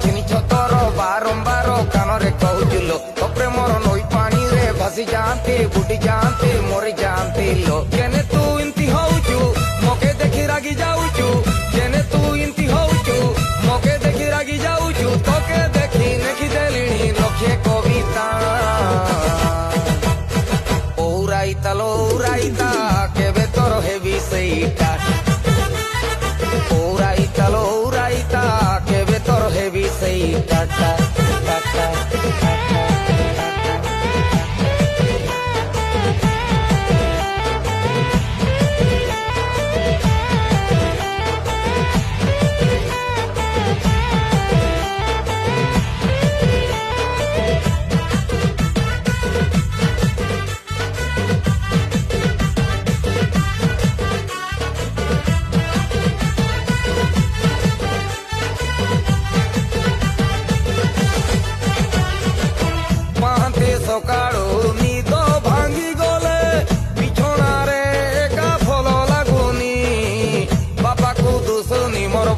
ଚିହ୍ନିଛ ତୋର ବାରମ୍ବାର କାନରେ କହୁଥିଲ ତୋ ପ୍ରେମର ନଈ ପାଣିରେ ଭାସି ଯାଆନ୍ତି ବୁଡି ଯାଆନ୍ତି ମରି ଯାଆନ୍ତି ଲୋ କେନେ ତୁ ଏମିତି ହଉଛୁ ମକେ ଦେଖି ରାଗି ଯାଉଛୁ କେନେ ତୁ ଏମିତି ହଉଛୁ ମକେ ଦେଖି ରାଗି ଯାଉଛୁ ତୋକେ ଦେଖି ଲେଖି ଦେଲିଣି ଲକ୍ଷେ କବିତା ଓରାଇତା ଲୋ ଓରାଇତା କେବେ ତୋର ହେବି ସେଇଟା ଓରାଇତା ଲୋ ଓରାଇତା କେବେ ତୋର ହେବି ସେଇଟା ସକାଳୁ ନିଦ ଭାଙ୍ଗି ଗଲେ ବିଛଣାରେ ଏକା ଭଲ ଲାଗୁନି ବାପାକୁ ଦୁଷୁନି ମୋର